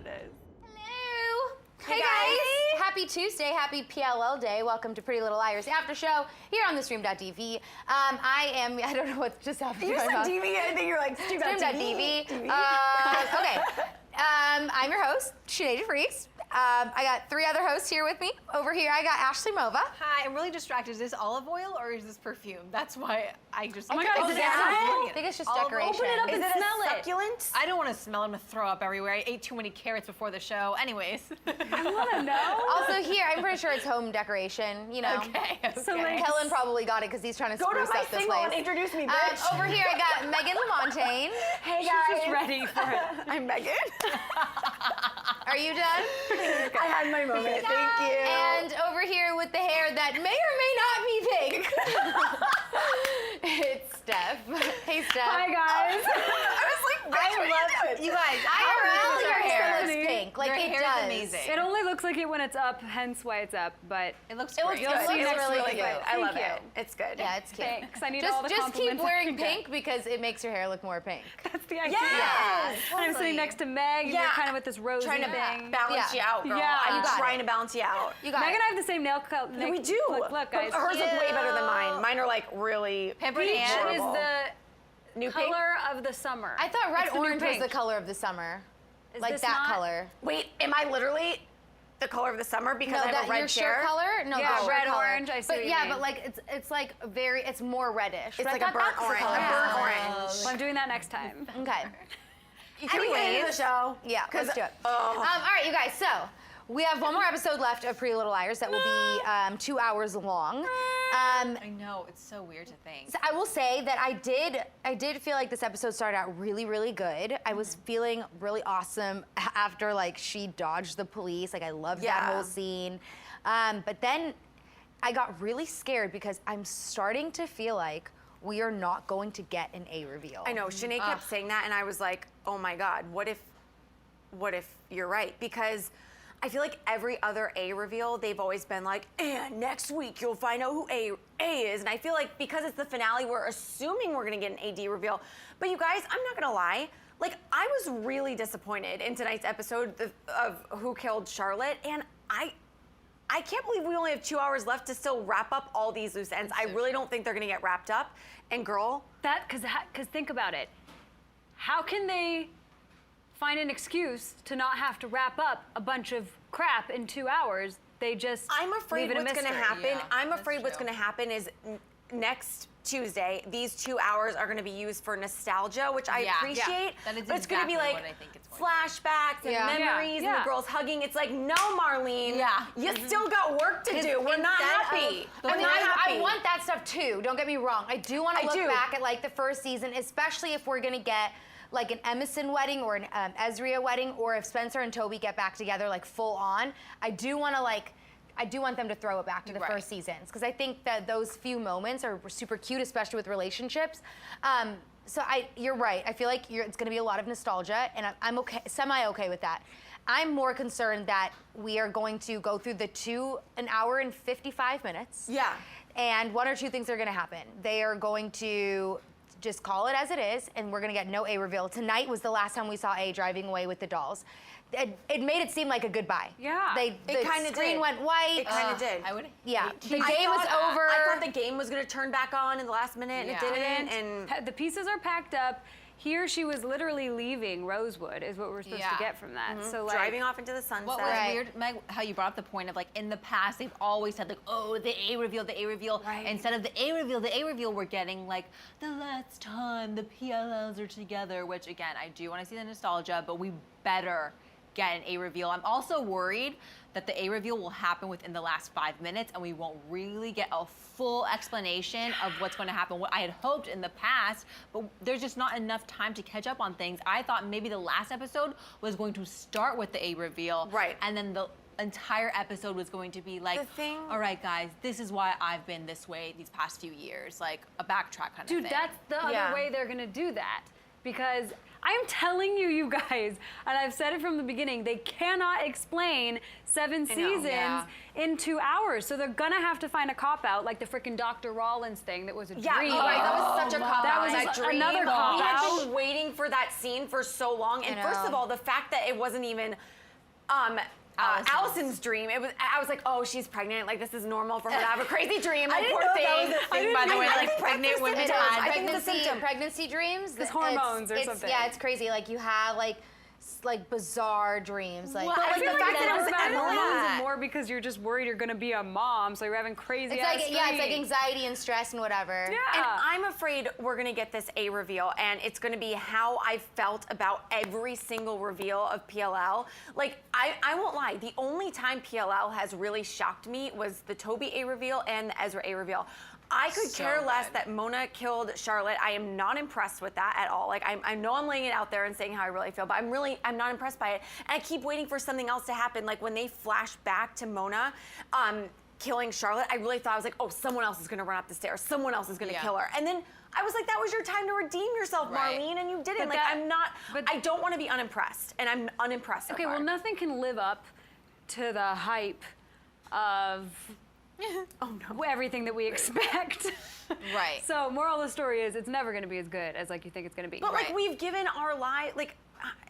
it is. Hello. Hey guys. Happy Tuesday. Happy PLL Day. Welcome to Pretty Little Liars After Show here on the Stream.tv. I don't know what just happened. You said DV. I think you're like Stream.tv. Okay. I'm your host, Sinead de Vries. I got three other hosts here with me. Over here, I got Ashley Mova. Hi, I'm really distracted. Is this olive oil or is this perfume? That's why I just. Oh my God, is it I think it's just decoration. Open it up and Is it smell it. succulent? I don't want to smell it. I'm gonna throw up everywhere. I ate too many carrots before the show. Anyways. I want to know. Also here, I'm pretty sure it's home decoration, you know. Okay. So like, Kellen probably got it because he's trying to go to spruce my up this single place. and introduce me, bitch. Over here, I got Meghan Lamontagne. Hey guys. She's just ready for it. I'm Meghan. Are you done? I had my moment. Thank you. And over here with the hair that may or may not be pink, it's Steph. Hey, Steph. Hi guys. I was like, bitch, what are you doing? You guys, IRL, your hair Stephanie. looks pink. Like Your it hair does. is amazing. It only looks like it when it's up, hence why it's up, but It looks It looks great. good. It It's looks really really cute. good. I love Thank it. It's good. Yeah, it's cute. thanks. I need all the Just keep compliments I wearing can get. pink because it makes your hair look more pink. That's the idea. Yes. And I'm sitting next to Meg, and Yeah. you're kind of with this rosy Trying to thing. balance you out, girl. Yeah. I'm You got trying to balance you out. You got Meg it. and I have the same nail color. We do. Look, guys. Hers look way better than mine. Mine are like really Pampered Peach Ann. is horrible. the new pink. color of the summer. I thought red It's the new orange was pink. the color of the summer. Is Like this that not? color. Wait, am I literally the color of the summer because I have that a red your chair? shirt color? No, Yeah, the shirt red, color. orange, I see But what you yeah, mean. but like it's like it's more reddish. It's But I like a thought burnt that's the orange. color. A burnt Yeah. orange. Well, I'm doing that next time. Okay. Can we get into the show? Yeah, let's do it. Oh. All right, you guys. So we have one more episode left of Pretty Little Liars that will be 2 hours long. I know, it's so weird to think. So I will say that I did feel like this episode started out really, really good. I was feeling really awesome after like she dodged the police. Like I loved that Yeah. whole scene. But then I got really scared because I'm starting to feel like we are not going to get an A reveal. I know, Sinead kept saying that, and I was like, oh my God, what if you're right? Because I feel like every other A reveal, they've always been like, and next week you'll find out who A is. And I feel like because it's the finale, we're assuming we're gonna get an AD reveal. But you guys, I'm not gonna lie, like I was really disappointed in tonight's episode of Who Killed Charlotte, and I can't believe we only have 2 hours left to still wrap up all these loose ends. I really don't think they're gonna get wrapped up. And girl, Because think about it. How can they find an excuse to not have to wrap up a bunch of crap in 2 hours? They just I'm afraid leave it a what's going to mystery. happen. Yeah, I'm that's afraid what's true. going to happen is next Tuesday, these 2 hours are going to be used for nostalgia, which I Yeah, appreciate. yeah. That is but it's going to be exactly like what I think it's going to be. flashbacks and Yeah. memories and Yeah. the girls hugging. It's like, no, Marlene. Yeah. You still got work to do. We're not happy. I mean, We're not happy. I want that stuff too. Don't get me wrong. I do want to I look do. back at like the first season, especially if we're gonna get like an Emerson wedding or an Ezria wedding, or if Spencer and Toby get back together like full on. I do want them to throw it back to the Right. first seasons because I think that those few moments are super cute, especially with relationships. So you're right. I feel like it's going to be a lot of nostalgia, and I'm okay, semi-okay with that. I'm more concerned that we are going to go through an hour and 55 minutes. Yeah. And one or two things are going to happen. They are going to just call it as it is, and we're going to get no A reveal. Tonight was the last time we saw A driving away with the dolls. It made it seem like a goodbye. Yeah. It The kinda screen did. went white. It kind of did. I would. Yeah, the I game was thought- over. I thought the game was going to turn back on in the last minute, and Yeah. it didn't. And The pieces are packed up. Here she was literally leaving Rosewood, is what we're supposed Yeah. to get from that. So like, driving off into the sunset. What was Right. weird, Meg, how you brought up the point of like in the past they've always said like, oh, the A reveal, the A reveal. Right. Instead of the A reveal, we're getting like the last time the PLLs are together, which again, I do want to see the nostalgia, but we better get an A reveal. I'm also worried that the A reveal will happen within the last 5 minutes and we won't really get a full explanation of what's going to happen. What I had hoped in the past, but there's just not enough time to catch up on things. I thought maybe the last episode was going to start with the A reveal. Right. And then the entire episode was going to be like, The thing- all right, guys, this is why I've been this way these past few years. Like a backtrack kind of dude, thing. that's the Yeah. other way they're gonna do that. Because I'm telling you, you guys, and I've said it from the beginning, they cannot explain 7 seasons in 2 hours. So they're gonna have to find a cop-out, like the freaking Dr. Rollins thing that was a dream. Oh, right, that was such a cop-out. That was dream. another We cop-out. had been waiting for that scene for so long. And first of all, the fact that it wasn't even Allison's dream. I was like, oh, she's pregnant. Like, this is normal for her to have a crazy dream. Like, poor thing. That was a thing, by the way. Like, pregnant women had pregnancy dreams. It's hormones or something. Yeah, it's crazy. Like, you have like bizarre dreams. Like, Well, I feel the like fact that it was hormones Emily. and more because you're just worried you're gonna be a mom, so you're having crazy it's ass like it's like anxiety and stress and whatever. Yeah. And I'm afraid we're gonna get this A reveal, and it's gonna be how I felt about every single reveal of PLL. Like, I won't lie, the only time PLL has really shocked me was the Toby A reveal and the Ezra A reveal. I could care less that Mona killed Charlotte. I am not impressed with that at all. Like, I know I'm laying it out there and saying how I really feel, but I'm not impressed by it. And I keep waiting for something else to happen. Like, when they flash back to Mona killing Charlotte, I really thought, I was like, oh, someone else is gonna run up the stairs. Someone else is gonna kill her. And then I was like, that was your time to redeem yourself, Marlene, and you didn't. But I don't want to be unimpressed, and I'm unimpressed so Okay, far. well, nothing can live up to the hype of everything that we expect. Right. So, moral of the story is, it's never going to be as good as like you think it's going to be. But like, we've given our life, like,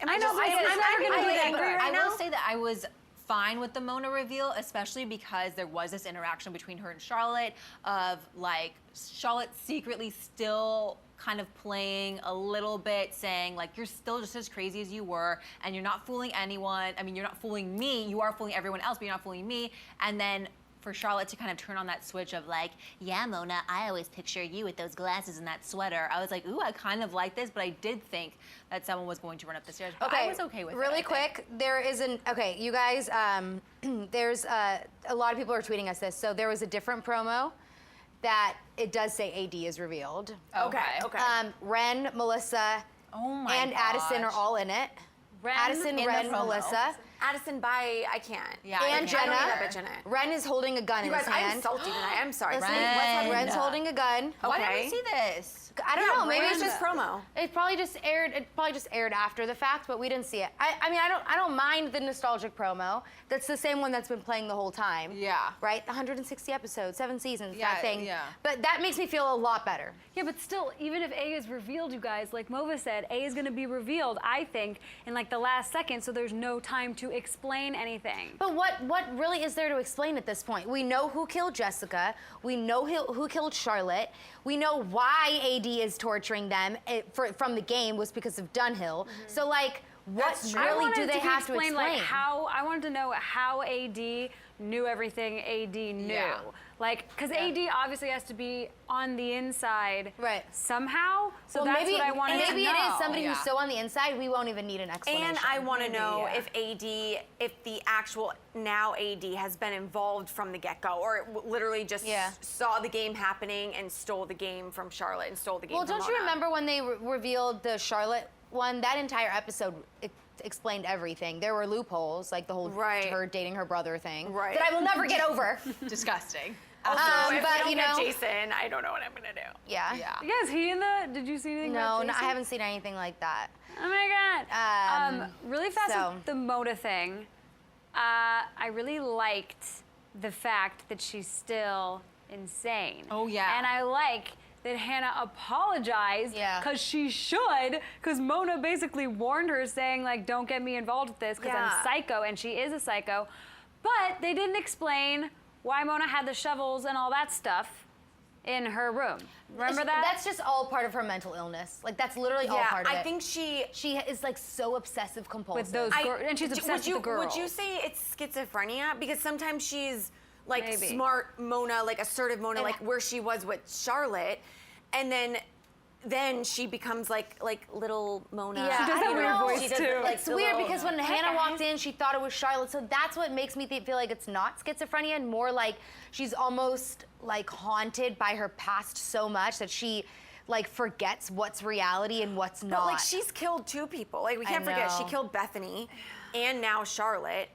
am I I know, just but saying, it's I'm never gonna really be angry better. right I now? will say that I was fine with the Mona reveal, especially because there was this interaction between her and Charlotte of like Charlotte secretly still kind of playing a little bit, saying like, you're still just as crazy as you were and you're not fooling anyone. I mean, you're not fooling me. You are fooling everyone else, but you're not fooling me. And then for Charlotte to kind of turn on that switch of like, yeah, Mona, I always picture you with those glasses and that sweater. I was like, ooh, I kind of like this, but I did think that someone was going to run up the stairs. But I was okay with it. Really quick, there is you guys, there's a lot of people are tweeting us this. So there was a different promo that it does say AD is revealed. Okay. Ren, Melissa, and Addison are all in it. Addison, Ren, Melissa. Addison, bye. I can't. Yeah, and I Jenna. don't need that bitch in it. Ren is holding a gun You in guys, his hand. I'm salty tonight. I'm sorry. Listen, Ren. Ren's holding a gun. Why didn't Okay. we see this? I don't know. Maybe it's Ren's just promo. It probably just aired after the fact, but we didn't see it. I mean, I don't mind the nostalgic promo. That's the same one that's been playing the whole time. Yeah. Right? The 160 episodes, 7 seasons, Yeah, that thing. yeah. But that makes me feel a lot better. Yeah, but still, even if A is revealed, you guys, like Mova said, A is going to be revealed, I think, in like the last second, so there's no time to explain anything. But what really is there to explain at this point? We know who killed Jessica. We know who killed Charlotte. We know why AD is torturing them from the game was because of Dunhill. So like, what really do they have to explain? Like how I wanted to know how AD knew everything AD knew. Yeah. Like, because AD obviously has to be on the inside somehow. So well, that's maybe, what I wanted to know. maybe it is somebody who's so on the inside, we won't even need an explanation. And I want to know if the actual now AD has been involved from the get-go, or it literally just saw the game happening and stole the game from Charlotte and stole the game from Well, don't you Mona. remember when they revealed the Charlotte one? That entire episode explained everything. There were loopholes, like the whole her dating her brother thing that I will never get over. Disgusting. Also, if but we don't you get know, Jason, I don't know what I'm gonna do. Yeah. You guys, did you see anything about No, Jason? I haven't seen anything like that. Oh my God. Really fast with the Mona thing. I really liked the fact that she's still insane. Oh, yeah. And I like that Hanna apologized because she should, because Mona basically warned her saying like, don't get me involved with this because I'm psycho, and she is a psycho. But they didn't explain why Mona had the shovels and all that stuff in her room. Remember that? That's just all part of her mental illness. Like that's literally all part of it. I think she is like so obsessive compulsive. With those and she's obsessed with the girls. Would you say it's schizophrenia? Because sometimes she's like Maybe. smart Mona, like assertive Mona, like where she was with Charlotte, and then she becomes like little Mona. Yeah, She does that weird voice She does too. like It's the weird little- because when Hanna walked in, she thought it was Charlotte. So that's what makes me feel like it's not schizophrenia, and more like she's almost like haunted by her past so much that she like forgets what's reality and what's not. But like she's killed 2 people. Like we can't forget she killed Bethany, and now Charlotte.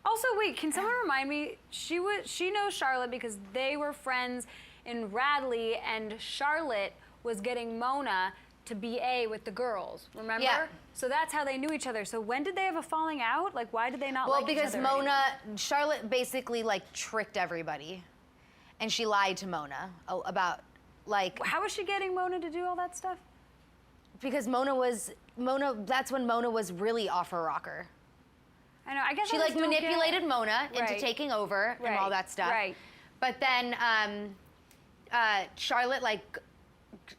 Also, wait, can someone remind me? She knows Charlotte because they were friends in Radley, and Charlotte was getting Mona to BA with the girls, remember? Yeah. So that's how they knew each other. So when did they have a falling out? Like, why did they not like each other? Well, because Charlotte basically like tricked everybody. And she lied to Mona about like... How was she getting Mona to do all that stuff? Because that's when Mona was really off her rocker. I know, I guess she like manipulated Mona into taking over and all that stuff. Right. But then Charlotte like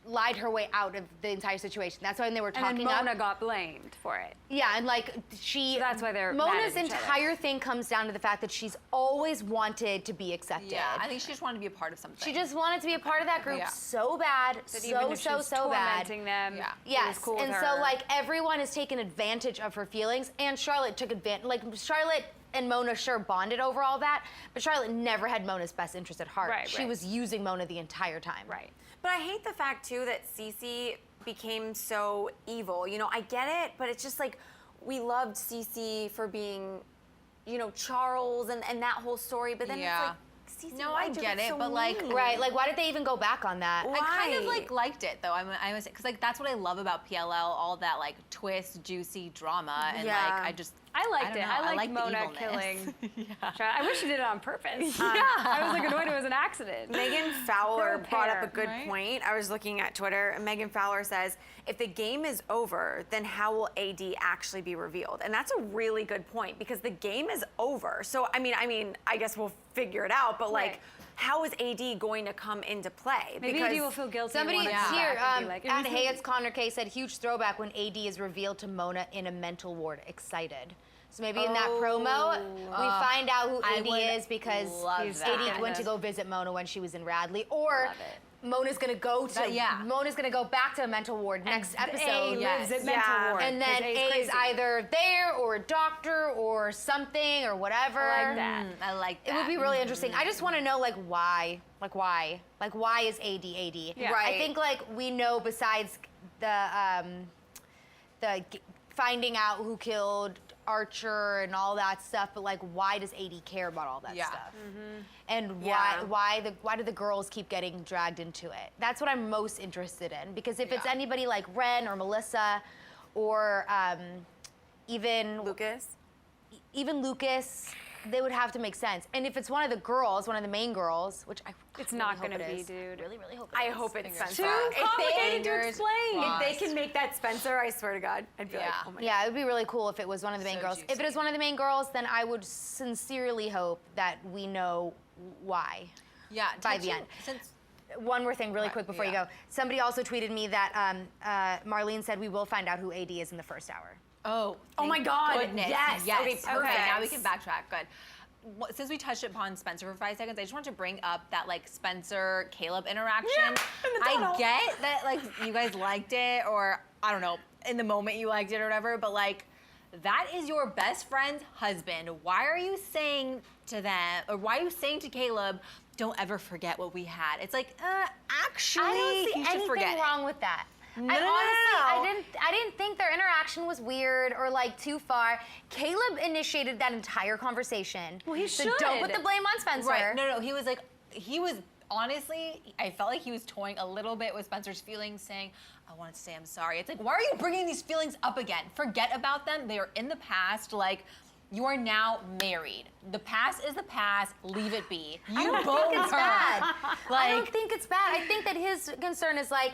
lied her way out of the entire situation. That's why when they were talking and then Mona got blamed for it. Yeah, and like So that's why they're Mona's mad at each entire thing comes down to the fact that she's always wanted to be accepted. Yeah, I think she just wanted to be a part of something. She just wanted to be a part of that group so bad, so bad. Tormenting them. Yeah. Yes, cool and with so her. like everyone has taken advantage of her feelings, and Charlotte took advantage. Like Charlotte and Mona sure bonded over all that, but Charlotte never had Mona's best interest at heart. She was using Mona the entire time. Right. But I hate the fact too that Cece became so evil. You know, I get it, but it's just like we loved Cece for being, you know, Charles and that whole story. But then it's like, Cece, no, I get it, but like, right, like why did they even go back on that? I kind of like liked it though. I was because like that's what I love about PLL, all that like twist, juicy drama, and like I liked it. I liked the Mona evilness. killing. I wish she did it on purpose. I was like annoyed it was an accident. Megan Fowler brought up a good point. I was looking at Twitter, and Megan Fowler says, if the game is over, then how will AD actually be revealed? And that's a really good point, because the game is over. So, I mean, I guess we'll figure it out, but like, how is AD going to come into play? Maybe AD will feel guilty. Somebody here like, at Hey, it's Connor K said, huge throwback when AD is revealed to Mona in a mental ward. Excited. So maybe in that promo, we find out who AD is because AD went to go visit Mona when she was in Radley, or Mona's gonna go to Mona's gonna go back to a mental ward next episode. Lives at mental ward. And then A's either there or a doctor or something or whatever. I like that. I like that. It would be really interesting. I just want to know like why is AD AD? Yeah. I think like we know besides the finding out who killed Archer and all that stuff, but like why does AD care about all that stuff? And why do the girls keep getting dragged into it? That's what I'm most interested in, because if it's anybody like Ren or Melissa or even Lucas, they would have to make sense. And if it's one of the girls, one of the main girls, which it's not going to be, dude. Really hope it I is. hope it's Spencer. Too complicated to explain. If they can make that Spencer, I swear to God, I'd be like, oh my God. Yeah, it would be really cool if it was one of the main girls. Juicy. If it is one of the main girls, then I would sincerely hope that we know why. Yeah, by the end. One more thing really quick before you go. Somebody also tweeted me that Marlene said we will find out who AD is in the first hour. Oh my God. Goodness. Yes. Okay, perfect. Okay. Now we can backtrack. Good. Since we touched upon Spencer for 5 seconds, I just want to bring up that like Spencer Caleb interaction. I get that like you guys liked it, or I don't know, in the moment you liked it or whatever, but like that is your best friend's husband. Why are you saying to them, or why are you saying to Caleb, don't ever forget what we had? It's like, actually, I don't see you should forget anything wrong with that. No, I didn't think their interaction was weird or like too far. Caleb initiated that entire conversation. Well, he so should. don't put the blame on Spencer. Right. No, he was honestly, I felt like he was toying a little bit with Spencer's feelings, saying, I wanted to say I'm sorry. It's like, why are you bringing these feelings up again? Forget about them. They are in the past. Like, you are now married. The past is the past. Leave it be. I don't think it's bad. Like, I don't think it's bad. I think that his concern is like,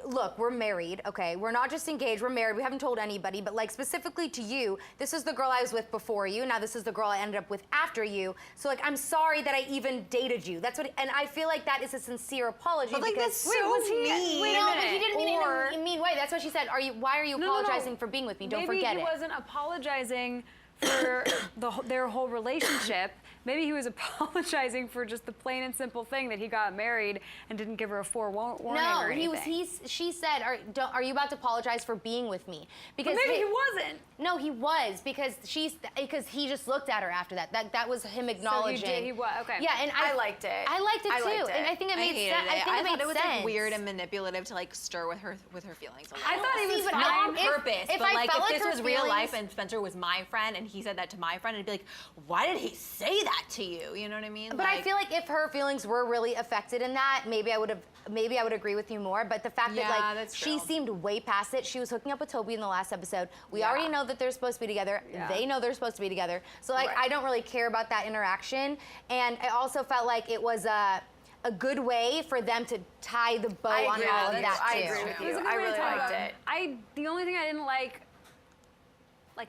look, we're married, okay? We're not just engaged, we're married. We haven't told anybody, but like specifically to you, this is the girl I was with before you. Now this is the girl I ended up with after you. So like, I'm sorry that I even dated you. That's what, and I feel like that is a sincere apology. But like, because, that's so mean. Wait, no, but he didn't mean it in a mean way. That's what she said. Why are you apologizing for being with me? Don't forget it. Maybe he wasn't apologizing for their whole relationship. Maybe he was apologizing for just the plain and simple thing that he got married and didn't give her a forewarning or anything. She said, are you about to apologize for being with me? Because but maybe he wasn't. No, he was, because he just looked at her after that. That was him acknowledging. So he was, okay. Yeah, and I liked it. I liked it too, and I think it made sense. I thought it was like weird and manipulative to like stir with her feelings. I thought he was not on if purpose, if but I like felt if like this her was real life feelings- and Spencer was my friend and and he said that to my friend, I'd be like, why did he say that to you? You know what I mean? But I feel like if her feelings were really affected in that, maybe I would agree with you more. But the fact that like she seemed way past it. She was hooking up with Toby in the last episode. We already know that they're supposed to be together. They know they're supposed to be together. So like I don't really care about that interaction. And I also felt like it was a good way for them to tie the bow on all of that too. I agree with you. I really liked it. The only thing I didn't like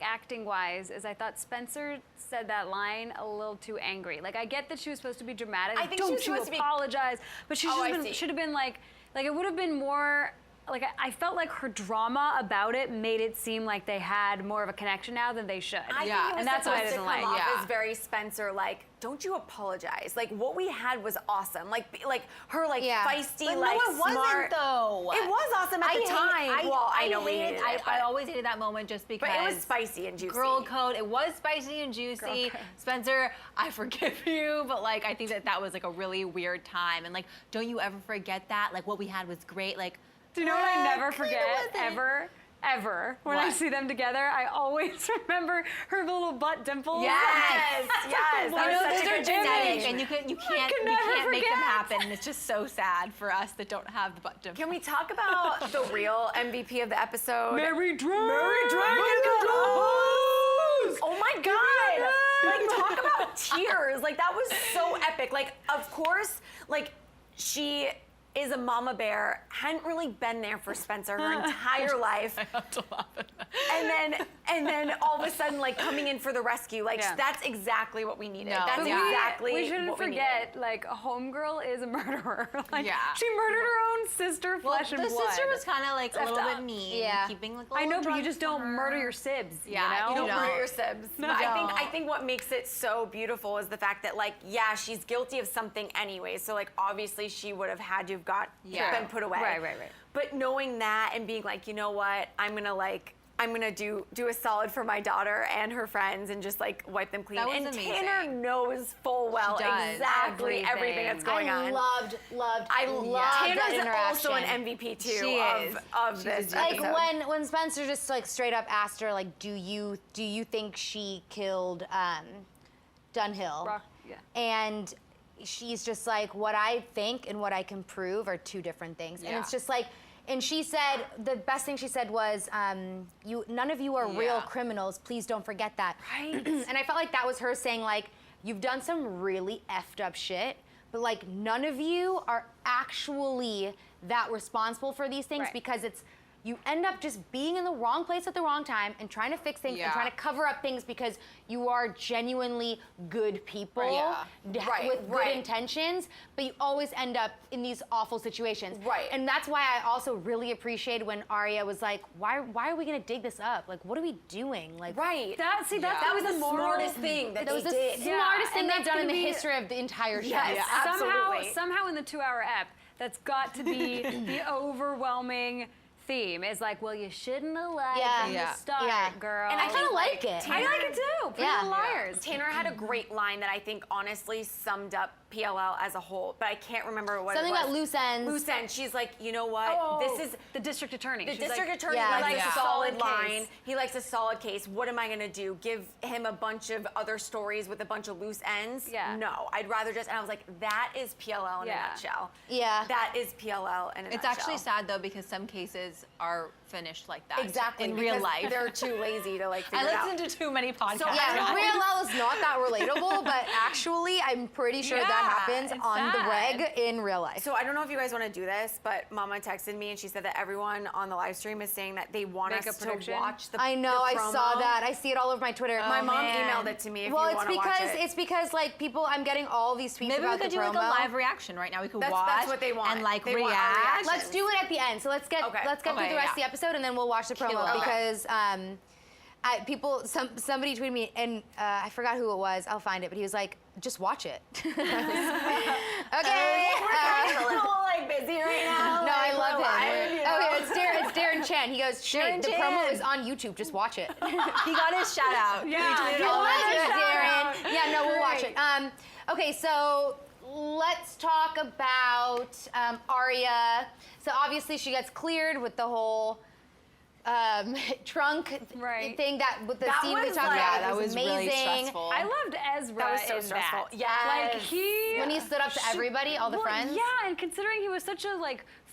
acting wise, is I thought Spencer said that line a little too angry. Like I get that she was supposed to be dramatic. I think Don't she was you apologize? But she should have been like it would have been more. Like I felt like her drama about it made it seem like they had more of a connection now than they should. And that's what I didn't like. It's very Spencer, like, don't you apologize? Like what we had was awesome. Like her feisty, but like no, it wasn't, smart. though. It was awesome at the time. I always hated that moment just because. But it was spicy and juicy. Girl code. It was spicy and juicy. Spencer, I forgive you, but like I think that was like a really weird time. And like, don't you ever forget that? Like what we had was great. Like. Do you know what I never forget, ever, when I see them together? I always remember her little butt dimples. Yes. I know those are genetic, and you can't make them happen. And it's just so sad for us that don't have the butt dimples. Can we talk about the real MVP of the episode? Mary Dragon. Oh my God! Like talk about tears. Like that was so epic. Like of course, like she is a mama bear, hadn't really been there for Spencer her entire life. I have to laugh at that. And then all of a sudden, like coming in for the rescue, like that's exactly what we needed. That's exactly we shouldn't what forget, like a homegirl is a murderer. Like she Yeah. murdered her own sister, flesh and blood. The sister was kind of like a little bit mean, keeping like. I know, but you just don't murder your sibs. Yeah, you know? You don't murder your sibs. No. But I think what makes it so beautiful is the fact that like she's guilty of something anyway. So like obviously she would have had to have been put away. Right. But knowing that and being like, you know what, I'm gonna do a solid for my daughter and her friends and just like wipe them clean. That was and amazing. Tanner knows full well exactly everything that's going on. I loved Tanner's that interaction. also an MVP too She is. of this Like episode. when Spencer just like straight up asked her like, do you think she killed Dunhill? And she's just like, what I think and what I can prove are two different things. And it's just like, and she said, the best thing she said was, none of you are real criminals. Please don't forget that. Right. And I felt like that was her saying like, you've done some really effed up shit, but like none of you are actually that responsible for these things because you end up just being in the wrong place at the wrong time and trying to fix things and trying to cover up things because you are genuinely good people with good intentions, but you always end up in these awful situations. Right. And that's why I also really appreciated when Aria was like, why are we gonna dig this up? Like, what are we doing? Like, That was the smartest thing that was they the did. smartest thing And they've that's done in gonna the be- history of the entire show. Yes, absolutely. Somehow in the 2-hour ep, that's got to be the overwhelming theme. Is like, well, you shouldn't have lied from the start, girl. And I kind of like it. I like it too. Pretty Little Liars. Tanner had a great line that I think honestly summed up PLL as a whole, but I can't remember what Something it was. about loose ends. Loose ends. She's like, you know what? This is the district attorney. the She's district like, attorney likes a solid line. He likes a solid case. What am I gonna do? Give him a bunch of other stories with a bunch of loose ends? Yeah. No, I'd rather just. And I was like, that is PLL in a nutshell. Yeah. That is PLL in a nutshell. It's actually sad though because some cases are finished like that. Exactly. In real because life. They're too lazy to like figure it out. I listen to too many podcasts. So, Yeah, real L is not that relatable, but actually, I'm pretty sure that happens it's on the sad. reg in real life. So I don't know if you guys want to do this, but Mama texted me and she said that everyone on the live stream is saying that they want Make us a to prediction? watch the I know, the I promo. saw that. I see it all over my Twitter. My mom emailed it to me if you want to watch it. It's because like people, I'm getting all these tweets Maybe we about could the do promo. like a live reaction right now. We could That's watch what they want. and like They want our react. reactions. Let's do it at the end. So let's get through the rest of the episode and then we'll watch the promo it. because somebody tweeted me and I forgot who it was. I'll find it, but he was like, just watch it. Okay. We're kind of a little like busy right now. No, I like, love we're him. live, you know? It's Darren Chen. He goes, Shay, the promo is on YouTube. Just watch it. He got his shout out. Yeah. He tweeted I all love over you, it. Darren. Yeah, no, we'll watch it. Okay, so let's talk about Aria. So obviously she gets cleared with the whole trunk thing with the scene we talked about. That was amazing. really stressful. I loved Ezra. That was so in stressful. That. Yes. Like when he stood up to everybody, all the friends. Yeah, and considering he was such a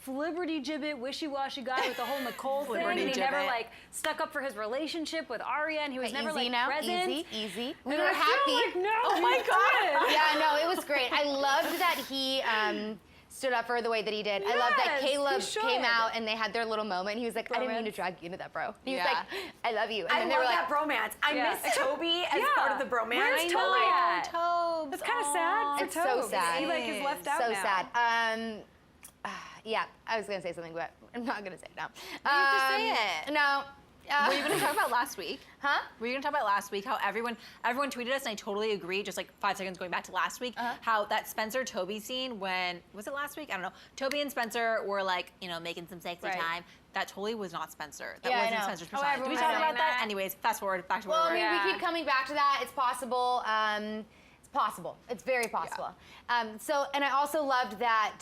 flibberty gibbet, wishy-washy guy with the whole Nicole thing, and he never stuck up for his relationship with Aria, and he was never present. Easy. We were happy. No, oh my God. Yeah, no, it was great. I loved that he stood up for her the way that he did. I loved that Caleb came out and they had their little moment. He was like, I didn't mean to drag you into that, bro. He was like, I love you. And I then they love were that bromance. I miss Toby as part of the bromance. Where's Toby at? Tobes. It's kind of sad for It's so Tobes. sad. He is left out so now. sad. Yeah, I was gonna say something, but I'm not gonna say it now. You have to say it. No. Were you going to talk about last week? Huh? Were you going to talk about last week how everyone tweeted us, and I totally agree, just 5 seconds going back to last week, how that Spencer-Toby scene when, was it last week? I don't know. Toby and Spencer were making some sexy time. That totally was not Spencer. That wasn't Spencer's persona. Did we talk about that? Anyways, fast forward, back to where we were. Well, we keep coming back to that. It's possible. It's possible. It's very possible. And I also loved that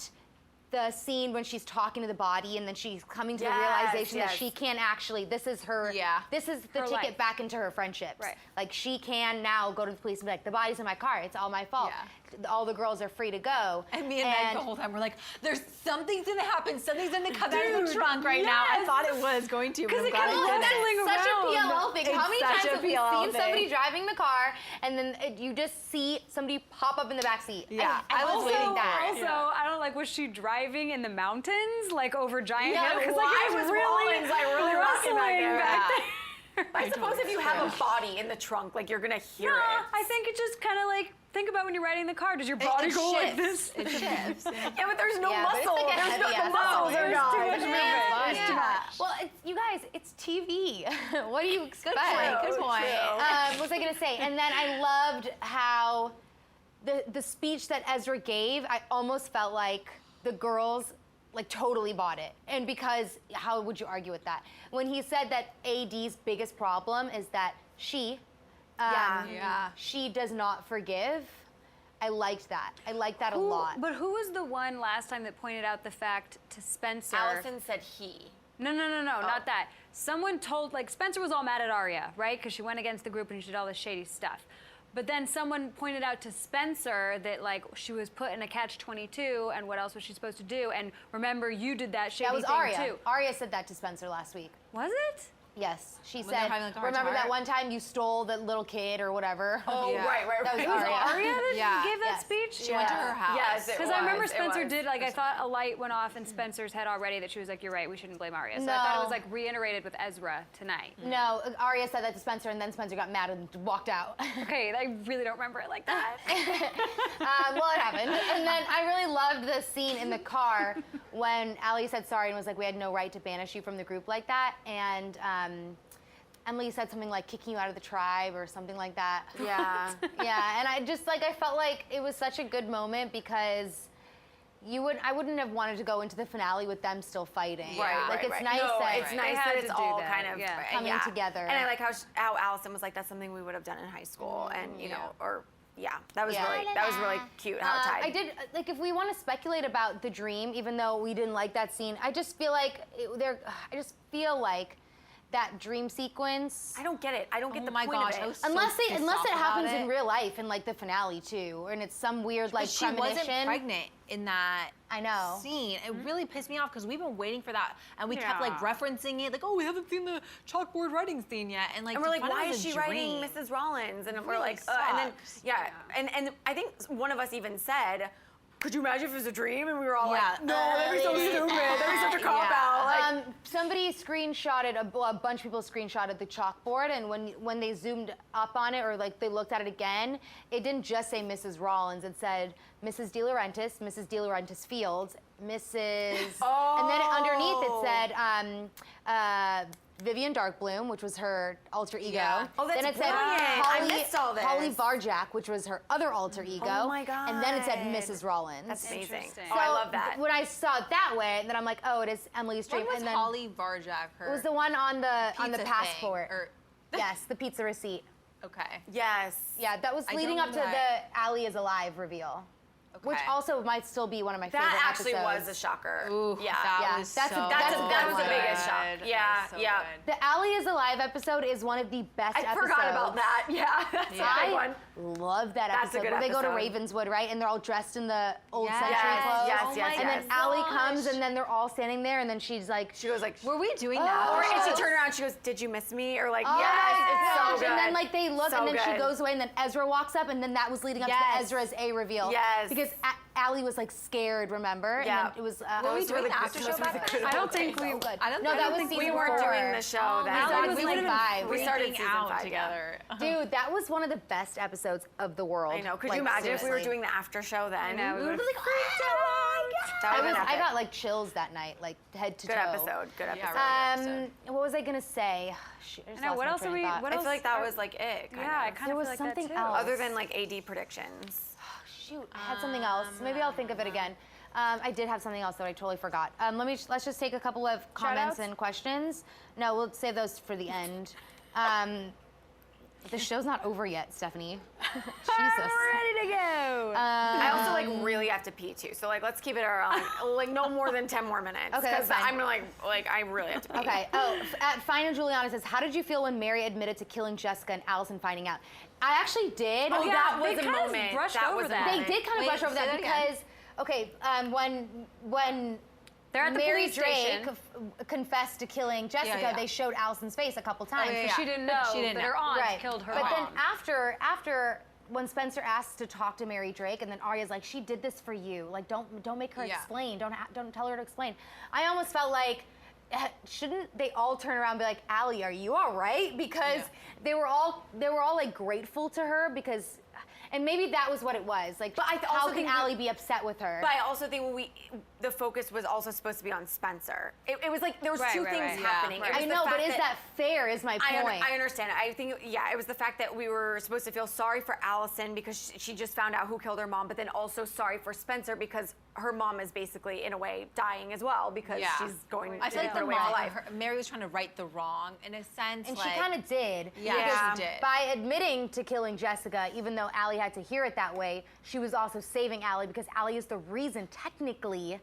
the scene when she's talking to the body and then she's coming to the realization that she can't actually, this is her, this is the ticket life. back into her friendships. Right. Like she can now go to the police and be like, the body's in my car, it's all my fault. All the girls are free to go. And me and Meg the whole time were like, there's something's gonna happen, something's gonna come out of the trunk right now. I thought it was going to, but I'm glad it didn't. Such a PLL thing. How many times have we PLL seen somebody driving the car and then you just see somebody pop up in the back seat? Yeah, I was waiting that. Also, I don't was she driving in the mountains, over giant hills? Because why it was Rollins really rocking back there? there. I suppose if you have a body in the trunk, you're gonna hear it. I think it just kind of think about when you're riding the car. Does your body go like this? It shifts. Yeah, but there's no muscle. But it's The muscles are gone. Too much movement. It's too much. Well, you guys, it's TV. What do you expect? Good point. What was I gonna say? And then I loved how the speech that Ezra gave. I almost felt like the girls totally bought it. And because how would you argue with that? When he said that AD's biggest problem is that she does not forgive. I liked that. I liked that a lot. But who was the one last time that pointed out the fact to Spencer? Alison said he. No, not that. Someone told, Spencer was all mad at Aria, right? Because she went against the group and she did all this shady stuff. But then someone pointed out to Spencer that she was put in a catch-22 and what else was she supposed to do? And remember, you did that shady thing Aria. too. Aria said that to Spencer last week. Was it? Yes, she When said, they're having, remember that one time you stole the little kid or whatever? Oh, right. That was It was Aria. Aria that gave that speech? She went to her house. Yes, Because I remember Spencer did, I thought a light went off in Spencer's head already that she was like, you're right, we shouldn't blame Aria. So I thought it was reiterated with Ezra tonight. No, Aria said that to Spencer and then Spencer got mad and walked out. Okay, I really don't remember it like that. Well, it happened. And then I really loved the scene in the car when Ali said sorry and was like, we had no right to banish you from the group like that. And Emily said something like kicking you out of the tribe or something like that. Yeah. Yeah, and I just I felt like it was such a good moment because I wouldn't have wanted to go into the finale with them still fighting. Right, it's nice it's nice that it's all kind of coming together. And I like how Allison was like, that's something we would have done in high school, and that was really cute how it tied. I did if we want to speculate about the dream, even though we didn't like that scene, I just feel like that dream sequence. I don't get it. I don't get the my point gosh, of I it. was so Unless it pissed happens off in real life in the finale too, and it's some weird she premonition. wasn't pregnant in that I know. scene. It really pissed me off because we've been waiting for that, and we kept referencing it, we haven't seen the chalkboard writing scene yet, and we're like, why is she writing Mrs. Rollins? And we're like, and then and I think one of us even said, could you imagine if it was a dream? And we were all like, no, that'd be so stupid. That'd be such a cop-out. Somebody screenshotted, a bunch of people screenshotted the chalkboard, and when they zoomed up on it or they looked at it again, it didn't just say Mrs. Rollins. It said Mrs. DiLaurentis, Mrs. DiLaurentis Fields, Mrs. And then underneath it said Vivian Darkbloom, which was her alter ego. Yeah. Oh, that's then it said brilliant. I missed all this. Holly Varjak, which was her other alter ego. Oh my God. And then it said Mrs. Rollins. That's amazing. Interesting. Oh, I love that. When I saw it that way, then I'm like, oh, it is Emily's dream. When was and then Holly Varjak her? it was the one on the pizza passport. thing, Yes, the pizza receipt. Okay. Yes. Yeah, that was I leading don't up to know the Ali is alive reveal. which also might still be one of my favorite That actually episodes. was a shocker. Ooh, yeah. that was That's so that was the good. biggest shock. Yeah, So yeah. good. The Allie is Alive episode is one of the best I episodes. forgot about that. Yeah, that's a big one. Love that That's a episode good where they go to episode. Ravenswood, right? And they're all dressed in the old Yes. century Yes, clothes. yes, Oh yes, my And then yes. Allie comes, and then they're all standing there, and then she's like, She goes like, Were we doing that? or and she Oh. turned around, she goes, "Did you miss me?" Or like, oh yes, my it's so gosh. good. And then like they look, So and then she good. goes away, and then Ezra walks up, and then that was leading up to the Yes. Ezra's A reveal. Yes. Because Allie was like scared, remember? Yeah. And then it was. Were we Those were doing the the after good- show those were back the then? good I don't old think days. we. So good. I don't No, think- that I was think season We weren't 4. doing the show then. We started we season would've been 5. We started freaking season out 5 together. Dude, that was one of the best episodes of the world. I know. Could Like, you imagine if we were seriously. doing the after show then? I know, we We would would've be like, freaked out. That would've been I epic. got like chills that night, like head to Good toe. episode. Good episode. Yeah, really. What was I gonna say? Shoot, I just I know, lost what my else are train we? of thought. What I else? feel like that was like it. Kind Yeah, I of. kind There of was feel like something that too. else. Other than like AD predictions. Shoot, I had something else. Maybe I'll think of it again. I did have something else that I totally forgot. Let's just take a couple of comments Shout-outs? and questions. No, we'll save those for the end. The show's not over yet, Stephanie. Jesus. I'm ready to go. I also like really have to pee too. So like let's keep it around like no more than 10 more minutes. Okay, that's fine. I'm like I really have to pee. Okay. Oh, at Fine and Juliana says, how did you feel when Mary admitted to killing Jessica and Allison finding out? I actually did. Oh, yeah, that they was a kind of moment. brushed That over was a that. They moment. did kind of Wait, brush over say that that again. because, when They're at the Mary police Drake station. confessed to killing Jessica, yeah. they showed Allison's face a couple times. yeah, She didn't know She didn't that know. her aunt Right. killed her But then mom. after when Spencer asks to talk to Mary Drake, and then Aria's like, "She did this for you. Like, don't make her Yeah. explain. Don't tell her to explain." I almost felt like, shouldn't they all turn around and be like, "Allie, are you all right?" Because they were all like grateful to her because. And maybe that was what it was. Like, But I also how can think Allie be upset with her? But I also think the focus was also supposed to be on Spencer. It was like there was two things right. happening. Yeah, It was I the know, but fact is that fair? Is my point. I understand. I think, yeah, it was the fact that we were supposed to feel sorry for Allison because she just found out who killed her mom, but then also sorry for Spencer because her mom is basically, in a way, dying as well because she's going I feel like to the away for mom, life. Mary was trying to right the wrong in a sense. And like, she kind of did. Yeah, because she did. By admitting to killing Jessica, even though Allie had to hear it that way, she was also saving Allie because Allie is the reason, technically.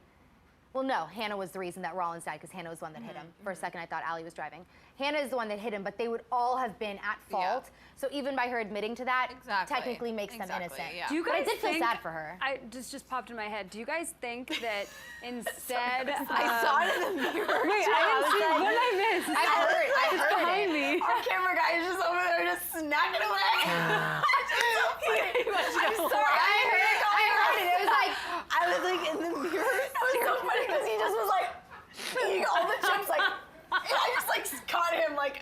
Well, no, Hanna was the reason that Rollins died because Hanna was the one that hit him. For a second, I thought Allie was driving. Hanna is the one that hit him, but they would all have been at fault. Yeah. So even by her admitting to that, Exactly. technically makes them Exactly, innocent. yeah. Do you But I guys did feel think- sad for her. I just popped in my head. Do you guys think that instead I saw it in the mirror. Wait, I didn't see. What did I miss? I heard behind it. me. Our camera guy is just over there just snacking away. I'm sorry. I heard it. It was like, I was like in the mirror. It was so funny because he just was like eating all the chips like. And I just like caught him like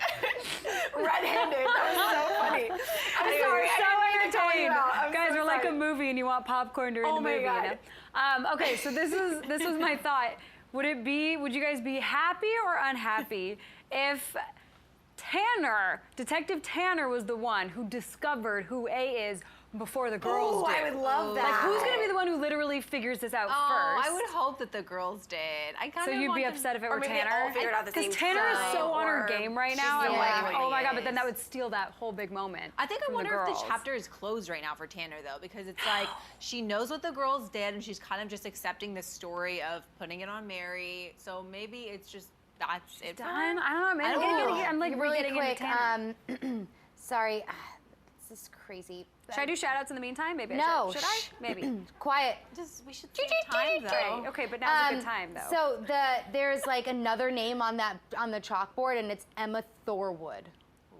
red-handed. That was so funny. I'm sorry. I didn't mean to call you out. I'm Guys, so we're like a sorry. movie and you want popcorn during Oh the my movie. God. You know? Okay, so this was my thought. Would you guys be happy or unhappy if Detective Tanner was the one who discovered who A is before the girls Ooh, did? I would love that. Like, who's gonna be the one who literally figures this out Oh, first? I would hope that the girls did. I kind So of you'd be want them- upset if it Or were maybe they all Tanner? figured out the same Because Tanner is time, so on her or game right she's now. I'm the like, one oh my god! is. But then that would steal that whole big moment. I think I from the wonder if the girls. chapter is closed right now for Tanner though, because it's like she knows what the girls did and she's kind of just accepting the story of putting it on Mary. So maybe it's just that's it. for her. Done? I don't know. Maybe I don't know. I'm like really getting into quick. Tanner. Sorry, this is crazy. Should I do shout outs in the meantime? Maybe No, I should. Should I? Maybe. Quiet. We should take time though. Okay, but now's a good time though. So there's like another name on the chalkboard, and it's Emma Thorwood.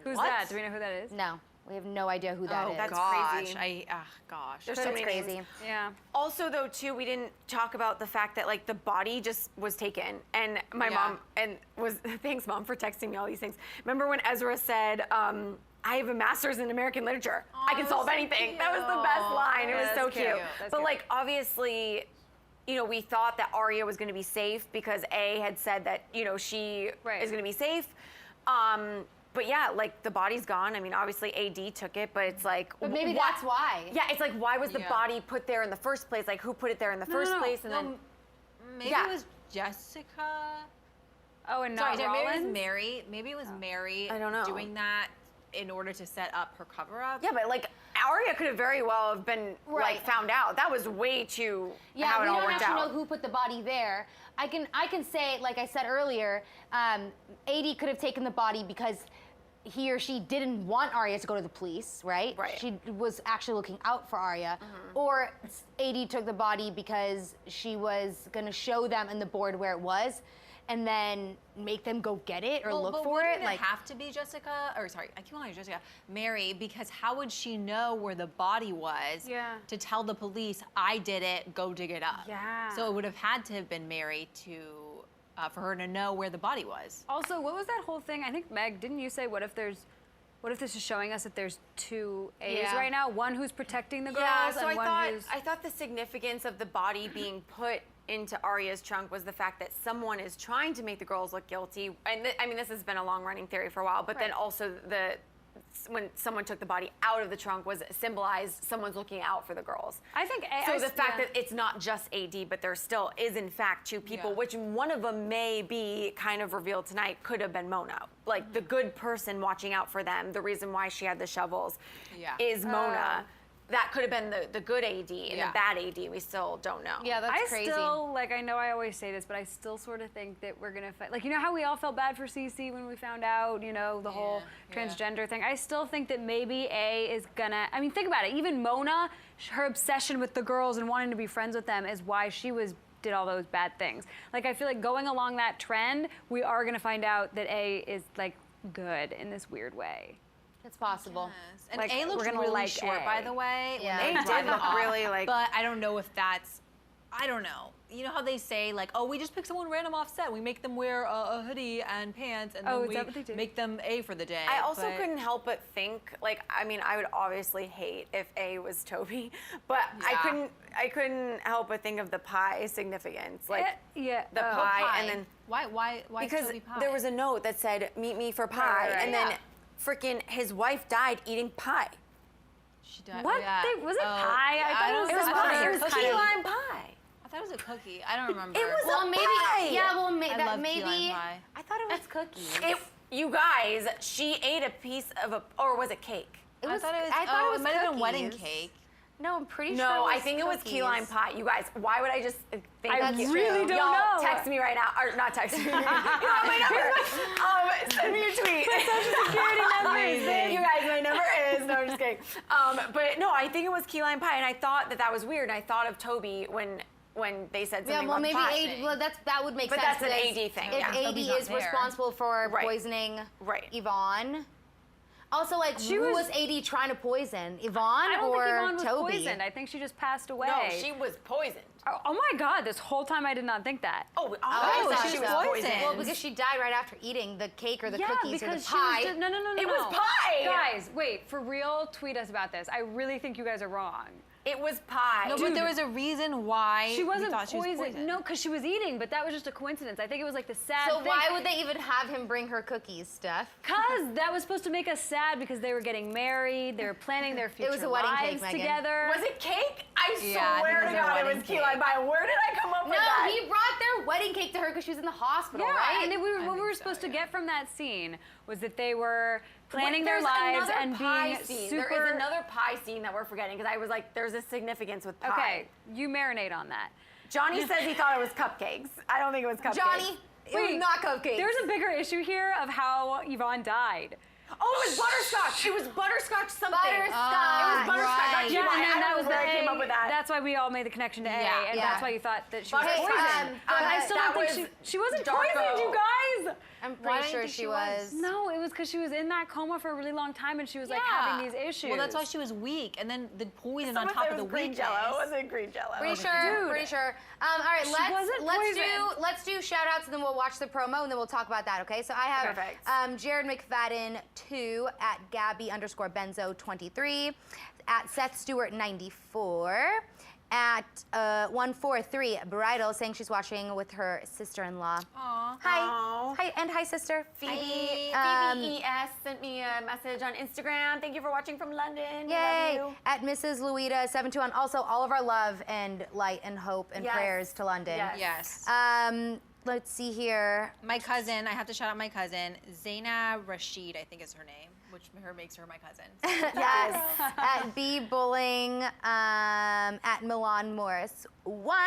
Who's What? that? Do we know who that is? No, we have no idea who that is. that's gosh, crazy. Gosh. There's But so it's many crazy. names. Yeah. Also, though, too, we didn't talk about the fact that like the body just was taken, and my mom was thanks, Mom, for texting me all these things. Remember when Ezra said, "I have a master's in American literature. I can solve anything." That was the best line. It was so cute. That's But cute. like, obviously, you know, we thought that Aria was going to be safe because A had said that she Right. is going to be safe. But yeah, like the body's gone. I mean, obviously AD took it, but it's like. But maybe why- that's why. Yeah, it's like, why was the Yeah. body put there in the first place? Like, who put it there in the first no. place? And then. Maybe Yeah. it was Jessica. Oh, and Sorry, not maybe it was Rollins? Mary. Maybe it was Mary I don't know. doing that in order to set up her cover-up. Yeah, but like Aria could have very well have been like found out. That was way too how it all worked out. Yeah, we don't actually know who put the body there. I can say, like I said earlier, AD could have taken the body because he or she didn't want Aria to go to the police, right? Right. She was actually looking out for Aria. Or AD took the body because she was going to show them in the board where it was and then make them go get it or look for it. Like, have to be Jessica, or sorry, I keep calling her Jessica, Mary, because how would she know where the body was to tell the police, I did it, go dig it up? Yeah. So it would have had to have been Mary to, for her to know where the body was. Also, what was that whole thing? I think, Meg, didn't you say, what if this is showing us that there's two A's right now? One who's protecting the girls so and one who's... I thought the significance of the body being put into Aria's trunk was the fact that someone is trying to make the girls look guilty. And I mean, this has been a long-running theory for a while, but then also when someone took the body out of the trunk was symbolized someone's looking out for the girls. I think... So the fact that it's not just AD, but there still is in fact two people, which one of them may be kind of revealed tonight, could have been Mona. Like the good person watching out for them, the reason why she had the shovels is Mona. That could have been the good AD and the bad AD. We still don't know. Yeah, that's crazy. I still, like, I know I always say this, but I still sort of think that we're gonna fight. Like, you know how we all felt bad for Cece when we found out, you know, the whole transgender thing? I still think that maybe A is gonna, I mean, think about it. Even Mona, her obsession with the girls and wanting to be friends with them is why she did all those bad things. Like, I feel like going along that trend, we are gonna find out that A is, like, good in this weird way. It's possible. Yes. And Like, A looks we're gonna really like short, A. by the way. Yeah. when A they drive did look off. really like... But I don't know if that's, I don't know. You know how they say, like, oh, we just pick someone random off set. We make them wear a hoodie and pants, and then is that what they do? make them A for the day. I also couldn't help but think, like, I mean, I would obviously hate if A was Toby, but I couldn't help but think of the pie significance, like the pie, and then why because Toby pie? there was a note that said, "Meet me for pie," and then freaking his wife died eating pie. She died. What? Yeah. Was it Oh, pie? yeah, I thought it was pie. It was key lime pie. I thought it was a cookie. I don't remember. It was Well, a maybe. pie. Yeah, well, I love key lime maybe. pie. I thought it was cookies. You guys, she ate a piece of or was it cake? It was, I thought it was might have been wedding cookies. cake. No, I'm pretty sure. No, it was I think it was key lime cookies. pie. You guys, why would I just think I key- really don't Y'all, know. text me right now, or not text me. You have my number. Send me a tweet. Social security numbers. You guys, my number is, no, I'm just kidding. But no, I think it was key lime pie, and I thought that was weird, and I thought of Toby when they said something Yeah, well, about maybe pie. AD. Well, that would make But sense. that's an because AD thing, If yeah. AD Toby's not is there. responsible for Right. poisoning Right. Yvonne. Also, like, who was AD trying to poison? Yvonne I don't or think Yvonne was Toby? poisoned. I think she just passed away. No, she was poisoned. Oh my God! This whole time I did not think that. Oh, I I thought thought she was so. poisoned. Well, because she died right after eating the cake or the Yeah, cookies or the because pie. she was just, no. It was pie. Guys, wait, for real, tweet us about this. I really think you guys are wrong. It was pie. No, but there was a reason why She wasn't thought she was poisoned. No, because she was eating, but that was just a coincidence. I think it was like the sad So thing. why would they even have him bring her cookies, Steph? Because that was supposed to make us sad because they were getting married, they were planning their future was a wedding cake, lives Megan. together. Was it cake? I Yeah, I swear think to it was God their it was wedding key lime pie. Where did I come up No, with that? he brought their wedding cake to her because she was in the hospital, Yeah, right? and then what we were so, supposed to yeah. get from that scene was that they were planning Wait, their there's lives another and pie being scene. super. There is another pie scene that we're forgetting because I was like, there's a significance with pie. Okay, you marinate on that. Johnny says he thought it was cupcakes. I don't think it was cupcakes. Johnny, it was not cupcakes. There's a bigger issue here of how Yvonne died. Oh, it was butterscotch. It was butterscotch something. Butterscotch. It was butterscotch. Right. Yeah, and then I that don't was know where I came the- up with that. That's why we all made the connection to A, Yeah, and yeah. that's why you thought that she was But hey, poisoned. But I still that don't think was she wasn't Darko. poisoned, you guys. I'm Why pretty do you sure think she she was. No, it was because she was in that coma for a really long time, and she was like having these issues. Well, that's why she was weak, and then the poison on Someone top said of it the was green weakness. jello. Was it green jello? Pretty sure. Dude. Pretty sure. All right, wasn't let's do shout outs and then we'll watch the promo and then we'll talk about that. Okay. So I have Perfect. Jared McFadden 2 at Gabby_Benzo23 at Seth Stewart 94 at 143 Bridal saying she's watching with her sister-in-law. Aw. Hi. Aw. Hi and hi sister. Phoebe, Phoebe ES sent me a message on Instagram. Thank you for watching from London. We Yay! love you. At Mrs. Louita 721. Also, all of our love and light and hope and Yes. prayers to London. Yes. Yes. let's see here. My cousin, I have to shout out my cousin, Zaina Rashid, I think is her name, which makes her my cousin. Yes. At B Bowling, at Milan Morris 1.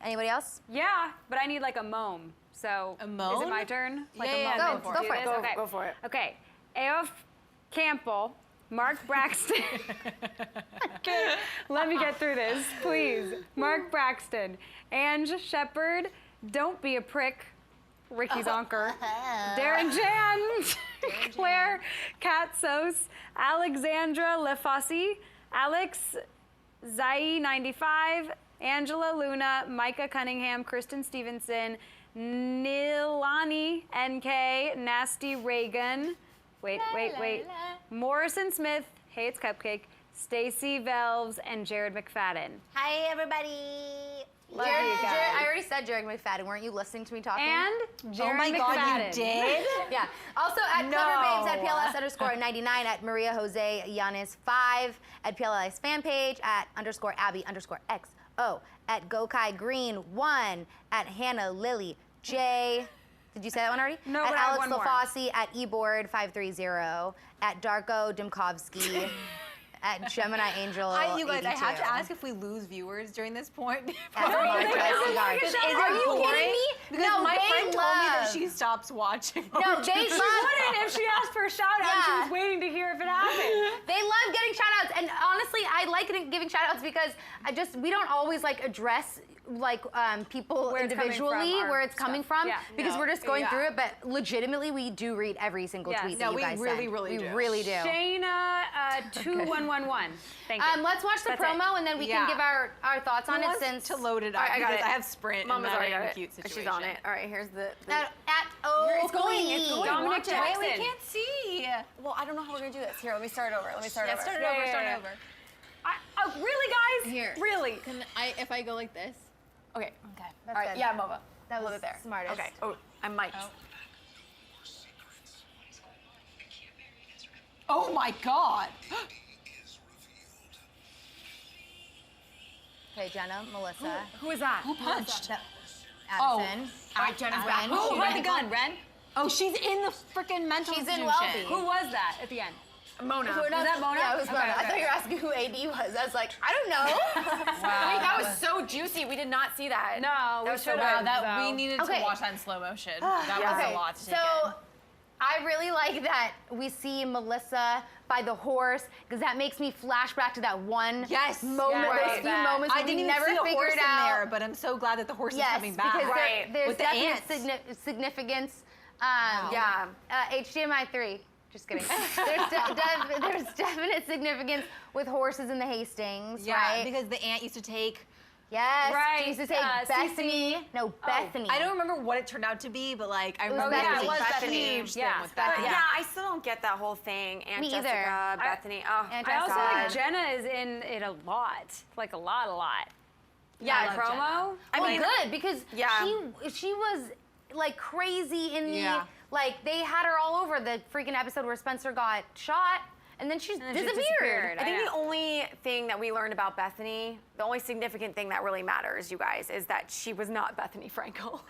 Anybody else? Yeah, but I need like a moan. So A moan? is it my turn? Like Yeah, a yeah, moan go to for do it. this? Go- Okay. go for it. Okay. Aof Campbell, Mark Braxton. Let me get through this, please. Mark Braxton, Ange Shepard, Don't Be a Prick, Ricky Zonker, Darren Jan, Claire Katsos, Alexandra Lefossi, Alex Zai 95, Angela Luna, Micah Cunningham, Kristen Stevenson, Nilani NK, Nasty Reagan, wait, Morrison Smith, Hey It's Cupcake, Stacy Velves, and Jared McFadden. Hi, everybody. Love you guys. I already said Jared McFadden. Weren't you listening to me talking? And Jared Oh my McFadden. God, you did? Yeah. Also at Clever Babes at PLS _99 at Maria Jose Yanis 5 at PLS fan page at _Abby _XO at Gokai Green 1 at Hannah Lily J. Did you say that one already? No, at but I have Alex one more. LaFossi at eBoard 530 at Darko Dimkovsky at Gemini Angel. You guys, I have 82. to ask if we lose viewers during this point. At Mark Cigar. Is it Are you boring? kidding me? Because No, my they friend told me that love- she stops watching. No, they She love. wouldn't if she asked for a shout out and she Yeah. was waiting to hear if it happened. They love getting shout outs, and honestly, I like giving shout outs because we don't always like address people Where it's coming individually from, our where it's coming stuff. from Yeah. because No, we're just going yeah. through it. But legitimately, we do read every single Yes. tweet No, that you we guys really, send. really do. We really do. Shayna 2111. Thank you. Let's watch the That's promo and then we can Yeah. give our thoughts on Who it wants since to load it up? All right, I got because it. I have Sprint. Mama's and already not got in a it. cute situation. She's on it. All right, here's the at It's going, it's going. Dominic Watch it. Jackson. Wait, we can't see. Well, I don't know how we're gonna do this. Here, let me start over. Start it over. Start yeah. it over. Really, guys? Here. Really? If I go like this? Okay. Okay, All right. good. Yeah, Mova. That Hold was it there. smartest. Okay. Oh, I'm mic'd. Oh my God. Okay, Jenna, Melissa, Who is that? Who punched? Addison. Jenna's back. Who Ren. had the gun? Ren? Oh, she's in the freaking mental She's in institution. Welby. Who was that at the end? Mona. Was that Mona? Yeah, it was Okay, Mona. I okay. thought you were asking who AD was. I was like, I don't know. Wait, that was so juicy. We did not see that. No, That we was so should good. have. That we needed Okay. to watch that in slow motion. That was Okay, a lot to take so in. I really like that we see Melissa by the horse because that makes me flash back to that one Yes. moment, Yeah, those right. few moments I where we didn't never even see a figured horse in out. there, but I'm so glad that the horse is Yes, coming back. because Right. there's With the definite ants. significance. Yeah. HDMI 3. Just kidding. There's definite significance with horses in the Hastings, Yeah, right? because the ant used to take. Yes, Right, she used to take Bethany. No, Bethany. I don't remember what it turned out to be, but like I was remember Bethany. there was a Bethany. huge Yeah. thing with that. But yeah, I still don't get that whole thing. Aunt Me either. Jessica, Bethany. Oh, Aunt I also God. like Jenna is in it a lot. Like a lot. yeah, love Promo? Well, good because Yeah. she was like crazy in the Yeah. like they had her all over the freaking episode where Spencer got shot and then she And then she disappeared. I think know. the only thing that we learned about Bethany, the only significant thing that really matters, you guys, is that she was not Bethany Frankel.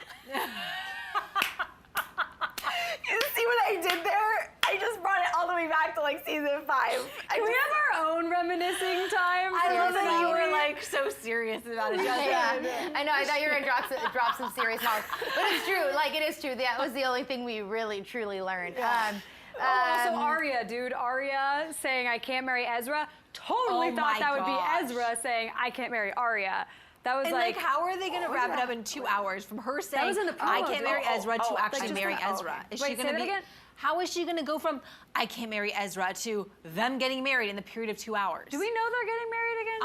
You see what I did there? I just brought it all the way back to like season 5. Can we have our own reminiscing time? I love that you were Seriously. like so serious about it. Yeah, I know. I thought you were gonna drop some serious knowledge, but it's true. Like it is true. That was the only thing we really truly learned. Also, Aria, dude. Aria saying, I can't marry Ezra. Totally Oh thought my that would gosh. be Ezra saying, I can't marry Aria. That was And like, how are they gonna wrap it up in 2 hours from her saying was in the I promo, can't dude. marry Ezra to actually just marry the- Ezra? okay. Is Wait, she say gonna that be? again? How is she gonna go from I can't marry Ezra to them getting married in the period of 2 hours? Do we know they're getting married again?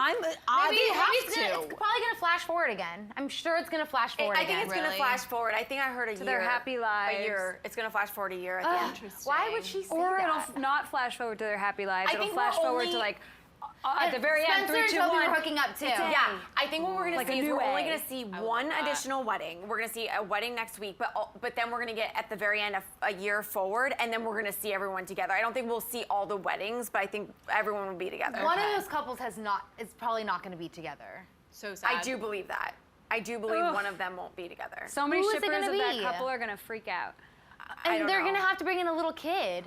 They have it's to. probably gonna flash forward again. I'm sure it's gonna flash forward I think again. it's gonna flash forward. I think I heard a year. their happy lives. A year. It's gonna flash forward a year at the end. Why would she say Or that? it'll not flash forward to their happy lives. I It'll think flash we're forward only- to like at the very end. Spencer 3, and 2, Toby 1. were hooking up too. Yeah, I think what we're gonna Like see a is new we're only way. gonna see one additional wedding. We're gonna see a wedding next week, but then we're gonna get at the very end a year forward, and then we're gonna see everyone together. I don't think we'll see all the weddings, but I think everyone will be together. One of those couples is probably not gonna be together. So sad. I do believe that. I do believe one of them won't be together. So many Who is it shippers gonna of that be? couple are gonna freak out. And they're gonna have to bring in a little kid.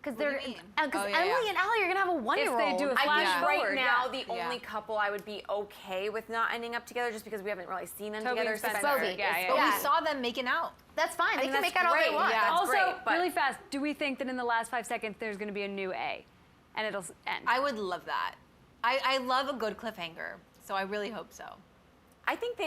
Because What do you mean? Emily and Allie are gonna have a 1-year-old. If they do a I flash think right forward, now yeah. the only couple I would be okay with not ending up together, just because we haven't really seen them Toby together. and Spencer. Bobby. Yeah. But Yeah. we saw them making out. That's fine. They mean, can that's make out all they great, want. yeah. That's Also, great, but- really fast, do we think that in the last 5 seconds there's gonna be a new A? And it'll end? I would love that. I love a good cliffhanger, so I really hope so. I think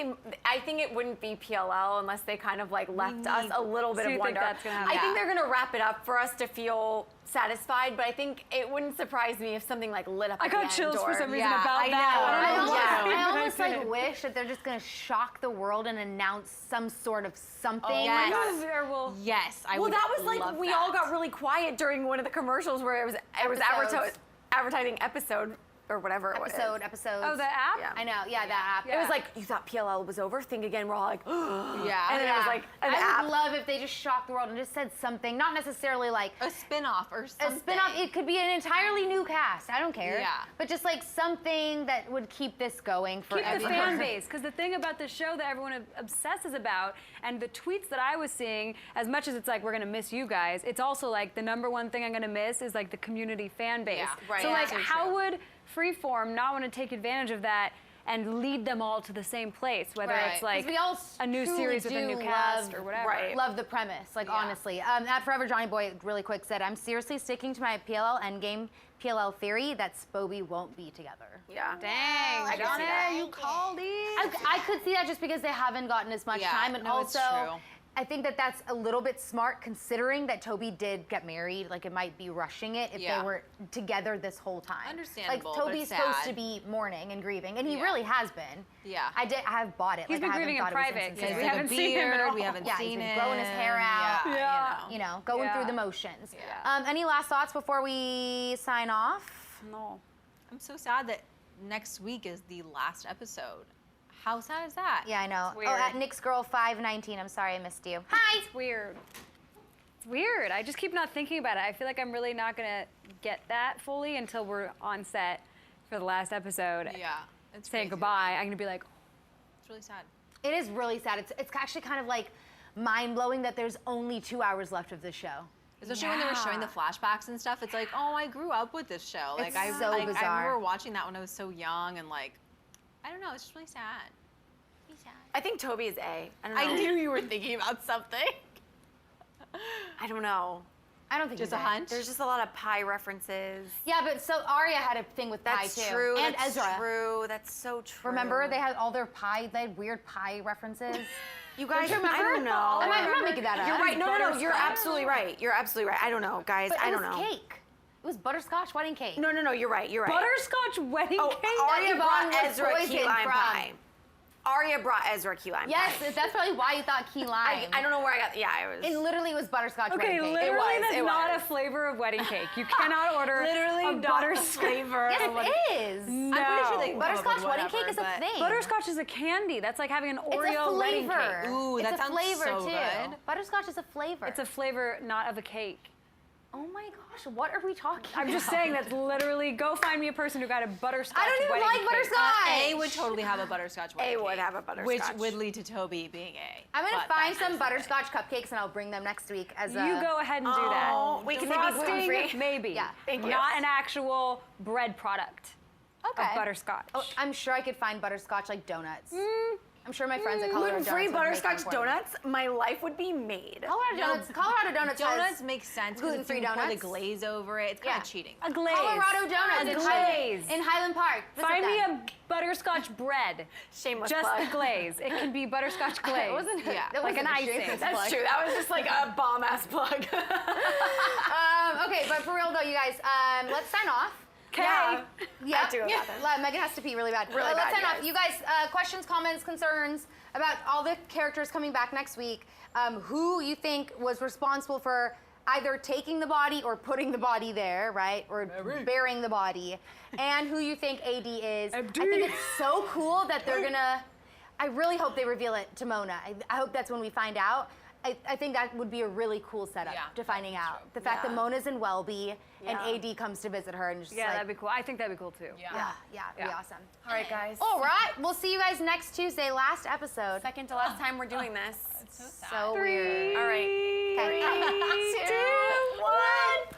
it wouldn't be PLL unless they kind of like left us a little bit So of you think wonder. that's gonna happen? I think they're gonna wrap it up for us to feel satisfied, but I think it wouldn't surprise me if something like lit up I at got the end chills for or- some reason Yeah, about I that. know. I don't know why, I but almost did. like wish that they're just gonna shock the world and announce some sort of something. yes. Or we'll- Yes, I Well, would that was like love we that. all got really quiet during one of the commercials where it was Episodes. advertising episode or whatever it was. Episodes. Oh, the app? Yeah. I know. Yeah, that app. It was like you thought PLL was over. Think again. We're all like, Yeah. and then it was like an I app. would love if they just shocked the world and just said something, not necessarily like a spin-off or something. a spin-off. It could be an entirely new cast. I don't care. Yeah. But just like something that would keep this going forever. Keep the fan base, because the thing about the show that everyone obsesses about, and the tweets that I was seeing, as much as it's like we're gonna miss you guys, it's also like the #1 thing I'm gonna miss is like the community fan base. Yeah, right. So Yeah, like, so how true. would Freeform not want to take advantage of that and lead them all to the same place, whether Right. it's like 'Cause we all a new truly series with a new do cast love- or whatever? Right. Love the premise, like Yeah. honestly. At Forever Johnny Boy, really quick, said, I'm seriously sticking to my PLL Endgame PLL theory that Spoby won't be together. Yeah. Dang, I can see Johnny, that. you called it. I could see that just because they haven't gotten as much Yeah, time, and no, it's also true. I think that that's a little bit smart considering that Toby did get married. Like it might be rushing it if Yeah. they were together this whole time. Understandable, Like but Toby's it's supposed sad. to be mourning and grieving, and he Yeah. really has been. Yeah. I have bought it. He's like, been I haven't grieving in thought it was private, 'cause insincere. we Like a haven't seen him at beard, all. We haven't Yeah, he's seen been it. growing his hair out. Yeah. You know, going Yeah. through the motions. Yeah. Any last thoughts before we sign off? No. I'm so sad that next week is the last episode. How sad is that? Yeah, I know. It's weird. Oh, at Nick's Girl 519. I'm sorry I missed you. Hi. It's weird. It's weird. I just keep not thinking about it. I feel like I'm really not gonna get that fully until we're on set for the last episode. Yeah. It's Saying crazy. goodbye. I'm gonna be like, It's really sad. It is really sad. It's actually kind of like mind blowing that there's only 2 hours left of this show. Especially when they were showing the flashbacks and stuff. It's like, oh, I grew up with this show. Like It's I so I bizarre. remember watching that when I was so young and like, I don't know. It's just really sad. Really sad. I think Toby is A. I don't know. I knew you were thinking about something. I don't know. I don't think Just he's a right. hunch. There's just a lot of pie references. Yeah, but so Aria had a thing with That's pie too, true. and that's Ezra. true. That's so true. Remember, they had all their pie. They had weird pie references. You guys, Don't you remember? I don't know. I'm not making that up. You're right. No, no, no. You're Butterscotch. absolutely right. You're absolutely right. I don't know, guys. But I it don't was know. cake. It was butterscotch wedding cake. No, no, no. You're right. You're right. butterscotch wedding Oh, cake? Aria That brought Yvonne was Ezra key poisoned lime from. pie. Aria brought Ezra key lime Yes, pie. that's probably why you thought key lime. I don't know where I got. Yeah, I was. It literally was butterscotch Okay, wedding cake. literally, was, that's it not was. a flavor of wedding cake. You cannot order Literally a not butterscotch flavor. Yes, of what- it is. No. I'm pretty sure they can come up Butterscotch with wedding whatever, cake is a but- thing. Butterscotch is a candy. That's like having an It's Oreo a wedding flavor. cake. Ooh, it's that a sounds flavor so too. good. Butterscotch is a flavor. It's a flavor, not of a cake. Oh my gosh, what are we talking I'm just about? saying that's literally, go find me a person who got a butterscotch I don't even wedding like cake. butterscotch. A would totally have a butterscotch wedding A would cake, have a butterscotch. which would lead to Toby being A. I'm gonna but find that's some just butterscotch cupcakes and I'll bring them next week as a. You go ahead and do that. Oh, wait, can they be Frosting, gluten-free? maybe. Yeah. Thank you. Not an actual bread product Okay. of butterscotch. Oh, I'm sure I could find butterscotch like donuts. I'm sure my friends at Colorado Gluten-free Donuts would make butterscotch them for me. donuts, my life would be made. Colorado Donuts Donuts has make sense because gluten-free you pour the donuts. glaze over it. It's kind Yeah. of cheating. A glaze. Colorado Donuts A in glaze. Highland Park. Visit Find me them. a butterscotch bread. Shameless Just plug. the glaze. It can be butterscotch glaze. It wasn't Yeah. that Like wasn't an a icing. shameless That's plug. true. That was just like a bomb-ass plug. Okay, but for real though, you guys, let's sign off. Okay. Yeah. Yeah. I have to go bathroom. Megan has to pee really bad. Really let's bad, sign you off. guys. You guys, questions, comments, concerns about all the characters coming back next week. Who you think was responsible for either taking the body or putting the body there, right? Or burying the body. And who you think AD is. I think it's so cool that they're gonna, I really hope they reveal it to Mona. I hope that's when we find out. I think that would be a really cool setup to finding out. The fact that Mona's in Welby and AD comes to visit her and just that'd be cool. I think that'd be cool too. Yeah, it'd be awesome. All right, guys. All right, we'll see you guys next Tuesday, last episode. Second to last time we're doing this. It's so sad. So weird. All right. 3, 2, 1.